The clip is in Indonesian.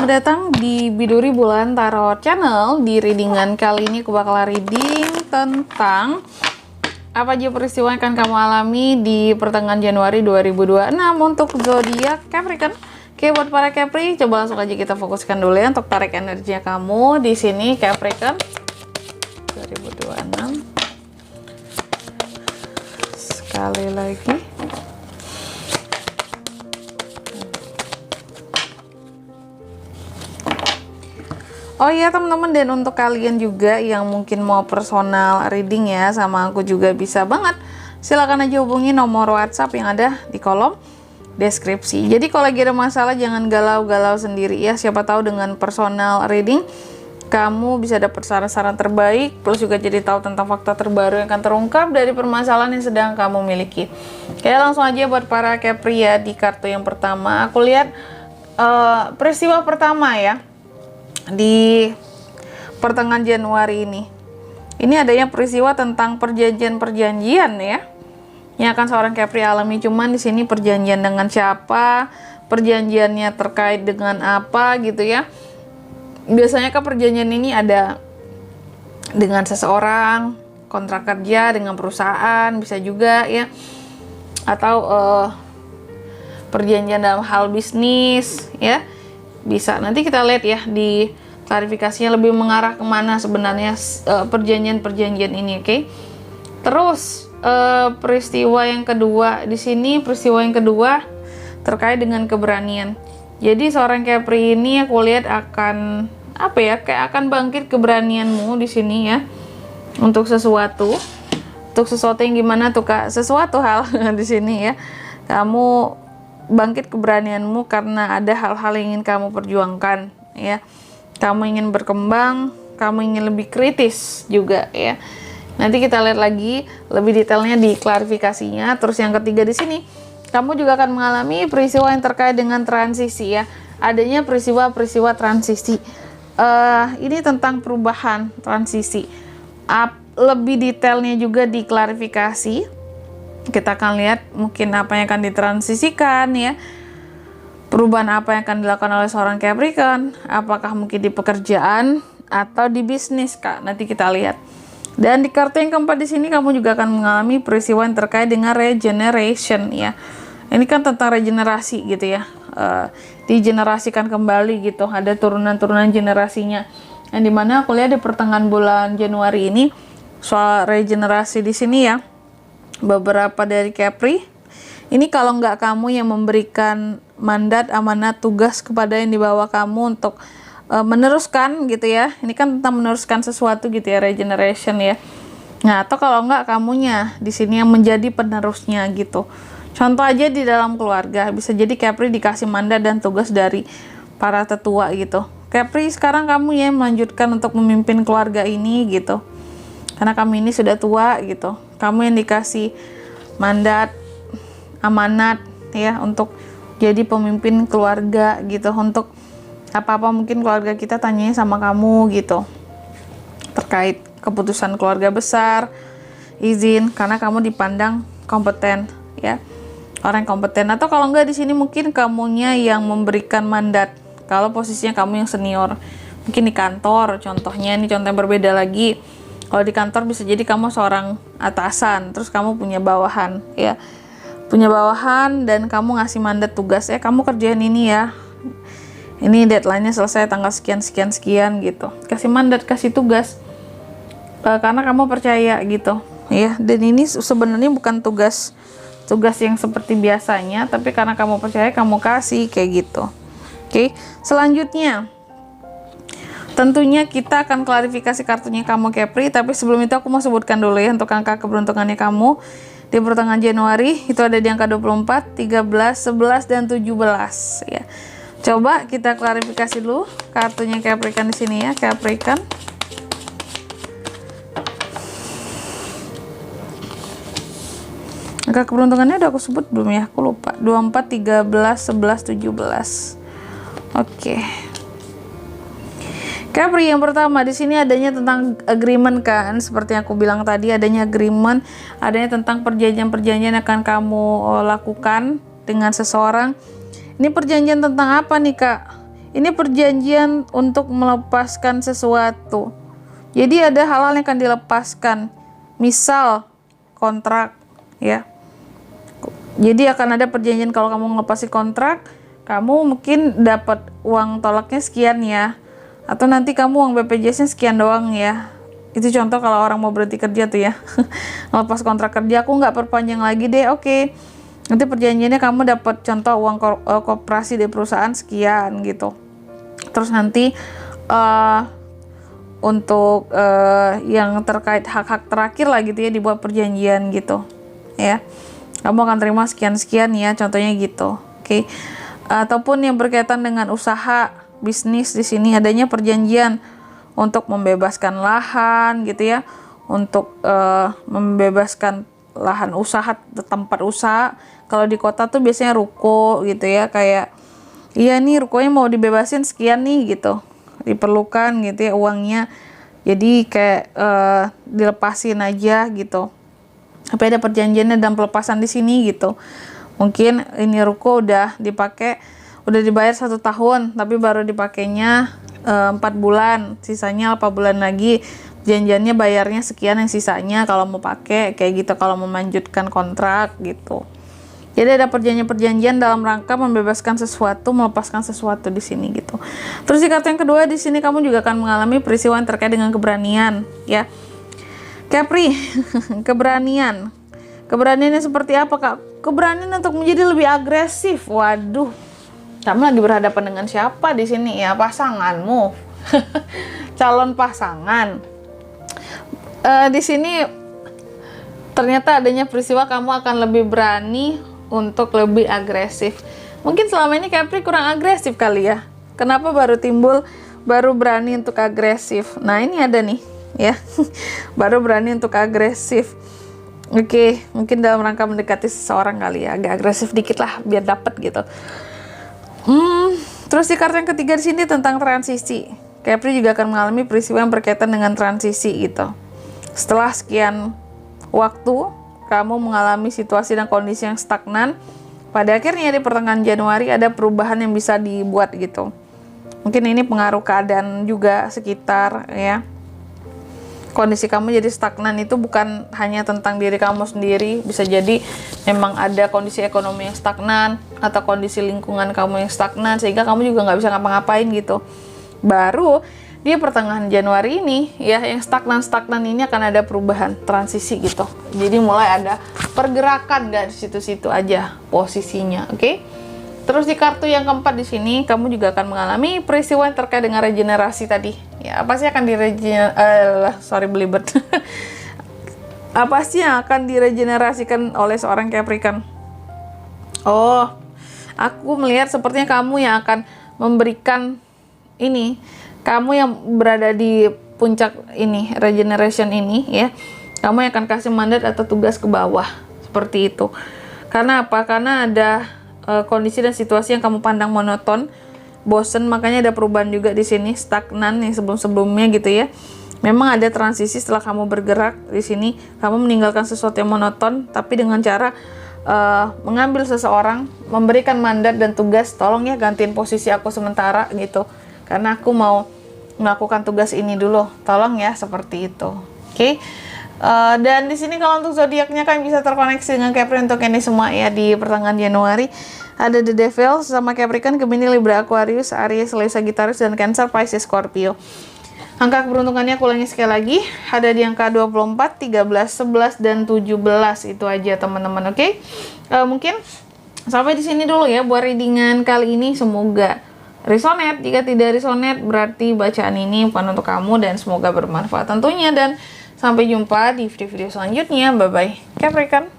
Selamat datang di Biduri Bulan Tarot Channel. Di readingan kali ini aku bakal reading tentang apa aja peristiwa yang akan kamu alami di pertengahan Januari 2026 untuk zodiak Capricorn. Oke, buat para Capri, coba langsung aja kita fokuskan dulu ya untuk tarik energinya kamu di sini Capricorn 2026. Sekali lagi. Oh iya teman-teman, dan untuk kalian juga yang mungkin mau personal reading ya sama aku juga bisa banget. Silahkan aja hubungi nomor WhatsApp yang ada di kolom deskripsi. Jadi kalau lagi ada masalah jangan galau-galau sendiri ya. Siapa tahu dengan personal reading kamu bisa dapat saran-saran terbaik, plus juga jadi tahu tentang fakta terbaru yang akan terungkap dari permasalahan yang sedang kamu miliki. Oke, langsung aja buat para Capri ya, di kartu yang pertama aku lihat peristiwa pertama ya di pertengahan Januari ini. Ini adanya peristiwa tentang perjanjian-perjanjian ya yang akan seorang Capri alami. Cuman di sini perjanjian dengan siapa, perjanjiannya terkait dengan apa gitu ya. Biasanya kan perjanjian ini ada dengan seseorang, kontrak kerja dengan perusahaan, bisa juga ya, atau perjanjian dalam hal bisnis ya. Bisa, nanti kita lihat ya di klarifikasinya lebih mengarah kemana sebenarnya perjanjian-perjanjian ini, oke? Terus peristiwa yang kedua di sini, peristiwa yang kedua terkait dengan keberanian. Jadi seorang Capri ini aku lihat akan apa ya, kayak akan bangkit keberanianmu di sini ya untuk sesuatu yang gimana tuh Kak? Sesuatu hal di sini ya, kamu bangkit keberanianmu karena ada hal-hal yang ingin kamu perjuangkan ya. Kamu ingin berkembang, kamu ingin lebih kritis juga ya. Nanti kita lihat lagi lebih detailnya di klarifikasinya. Terus yang ketiga di sini, kamu juga akan mengalami peristiwa yang terkait dengan transisi ya. Adanya peristiwa-peristiwa transisi. Ini tentang perubahan transisi. Lebih detailnya juga di klarifikasi. Kita akan lihat mungkin apa yang akan ditransisikan ya, perubahan apa yang akan dilakukan oleh seorang Capricorn, apakah mungkin di pekerjaan atau di bisnis Kak, nanti kita lihat. Dan di kartu yang keempat di sini kamu juga akan mengalami peristiwa yang terkait dengan regeneration ya. Ini kan tentang regenerasi gitu ya, digenerasikan kembali gitu, ada turunan-turunan generasinya. Yang dimana aku lihat di pertengahan bulan Januari ini soal regenerasi di sini ya. Beberapa dari Capri ini kalau nggak kamu yang memberikan mandat, amanat, tugas kepada yang di bawah kamu untuk meneruskan gitu ya. Ini kan tentang meneruskan sesuatu gitu ya, regeneration ya. Nah, atau kalau nggak kamunya di sini yang menjadi penerusnya gitu. Contoh aja di dalam keluarga, bisa jadi Capri dikasih mandat dan tugas dari para tetua gitu. Capri sekarang kamu yang melanjutkan untuk memimpin keluarga ini gitu. Karena kami ini sudah tua gitu. Kamu yang dikasih mandat, amanat ya untuk jadi pemimpin keluarga gitu. Untuk apa-apa mungkin keluarga kita tanyanya sama kamu gitu. Terkait keputusan keluarga besar, izin, karena kamu dipandang kompeten ya. Orang yang kompeten. Atau kalau enggak di sini mungkin kamunya yang memberikan mandat. Kalau posisinya kamu yang senior. Mungkin di kantor contohnya, ini contoh yang berbeda lagi. Kalau di kantor bisa jadi kamu seorang atasan, terus kamu punya bawahan ya. Punya bawahan dan kamu ngasih mandat tugas, kamu kerjain ini ya. Ini deadline-nya selesai tanggal sekian gitu. Kasih mandat, kasih tugas. Karena kamu percaya gitu ya. Dan ini sebenarnya bukan tugas yang seperti biasanya, tapi karena kamu percaya kamu kasih kayak gitu. Oke, selanjutnya tentunya kita akan klarifikasi kartunya kamu Capri, tapi sebelum itu aku mau sebutkan dulu ya untuk angka keberuntungannya kamu di pertengahan Januari. Itu ada di angka 24, 13, 11 dan 17 ya. Coba kita klarifikasi dulu kartunya Capricorn di sini ya, Capricorn. Angka keberuntungannya udah aku sebut belum ya? Aku lupa. 24, 13, 11, 17. Oke. Capri yang pertama di sini adanya tentang agreement kan, seperti yang aku bilang tadi, adanya agreement, adanya tentang perjanjian-perjanjian yang akan kamu lakukan dengan seseorang. Ini perjanjian tentang apa nih Kak? ini perjanjian untuk melepaskan sesuatu. Jadi ada hal-hal yang akan dilepaskan. Misal kontrak, ya. Jadi akan ada perjanjian kalau kamu ngelepasin kontrak, kamu mungkin dapat uang tolaknya sekian ya. Atau nanti kamu uang BPJS-nya sekian doang ya. Itu contoh kalau orang mau berhenti kerja tuh ya. Ngelepas kontrak kerja, aku nggak perpanjang lagi deh, oke. Nanti perjanjiannya kamu dapat contoh uang koperasi dari perusahaan sekian gitu. Terus nanti untuk yang terkait hak-hak terakhir lah gitu ya, dibuat perjanjian gitu ya, kamu akan terima sekian-sekian ya, contohnya gitu. Oke. Ataupun yang berkaitan dengan usaha bisnis, di sini adanya perjanjian untuk membebaskan lahan gitu ya, untuk membebaskan lahan usaha, tempat usaha. Kalau di kota tuh biasanya ruko gitu ya, kayak iya nih rukonya mau dibebasin sekian nih gitu, diperlukan gitu ya uangnya, jadi kayak dilepasin aja gitu. Tapi ada perjanjiannya dan pelepasan di sini gitu. Mungkin ini ruko udah dipakai, udah dibayar 1 tahun, tapi baru dipakainya 4 bulan, sisanya 8 bulan lagi. Janjiannya bayarnya sekian yang sisanya kalau mau pakai, kayak gitu kalau mau melanjutkan kontrak gitu. Jadi ada perjanjian-perjanjian dalam rangka membebaskan sesuatu, melepaskan sesuatu di sini gitu. Terus di kartu yang kedua, di sini kamu juga akan mengalami peristiwa yang terkait dengan keberanian, ya. Capri, keberanian. Keberaniannya seperti apa, Kak? Keberanian untuk menjadi lebih agresif. Waduh. Kamu lagi berhadapan dengan siapa di sini ya? Pasanganmu. Calon pasangan. Di sini ternyata adanya peristiwa kamu akan lebih berani untuk lebih agresif. Mungkin selama ini Capri kurang agresif kali ya. Kenapa baru timbul, baru berani untuk agresif? Nah ini ada nih ya. Baru berani untuk agresif. Oke, mungkin dalam rangka mendekati seseorang kali ya, agak agresif dikit lah biar dapet gitu. Terus di kartu yang ketiga di sini tentang transisi. Capri juga akan mengalami peristiwa yang berkaitan dengan transisi gitu. Setelah sekian waktu kamu mengalami situasi dan kondisi yang stagnan, pada akhirnya di pertengahan Januari ada perubahan yang bisa dibuat gitu. Mungkin ini pengaruh keadaan juga sekitar ya. Kondisi kamu jadi stagnan itu bukan hanya tentang diri kamu sendiri, bisa jadi memang ada kondisi ekonomi yang stagnan atau kondisi lingkungan kamu yang stagnan sehingga kamu juga nggak bisa ngapa-ngapain gitu. Baru di pertengahan Januari ini ya, yang stagnan ini akan ada perubahan, transisi gitu. Jadi mulai ada pergerakan, nggak di situ-situ aja posisinya, oke? Terus di kartu yang keempat di sini kamu juga akan mengalami peristiwa yang terkait dengan regenerasi tadi. Ya, apa sih akan belibet. Apa sih yang akan diregenerasikan oleh seorang Capricorn? Oh, aku melihat sepertinya kamu yang akan memberikan ini. Kamu yang berada di puncak ini, regeneration ini ya, kamu yang akan kasih mandat atau tugas ke bawah, seperti itu. Karena apa? Karena ada kondisi dan situasi yang kamu pandang monoton, bosen, makanya ada perubahan juga di sini, stagnan yang sebelum-sebelumnya gitu ya. Memang ada transisi setelah kamu bergerak di sini, kamu meninggalkan sesuatu yang monoton, tapi dengan cara mengambil seseorang, memberikan mandat dan tugas, tolong ya gantiin posisi aku sementara gitu. Karena aku mau melakukan tugas ini dulu, tolong ya, seperti itu. Oke. Dan di sini kalau untuk zodiaknya kan bisa terkoneksi dengan Capricorn untuk ini semua ya di pertengahan Januari. Ada The Devil sama Capricorn, Gemini, Libra, Aquarius, Aries, Leo, Sagittarius, dan Cancer, Pisces, Scorpio. Angka keberuntungannya aku ulangi sekali lagi, ada di angka 24, 13, 11, dan 17. Itu aja teman-teman, oke? Mungkin sampai di sini dulu ya buat readingan kali ini. Semoga resonate. Jika tidak resonate, berarti bacaan ini bukan untuk kamu dan semoga bermanfaat tentunya. Dan sampai jumpa di video-video selanjutnya. Bye-bye, Capricorn.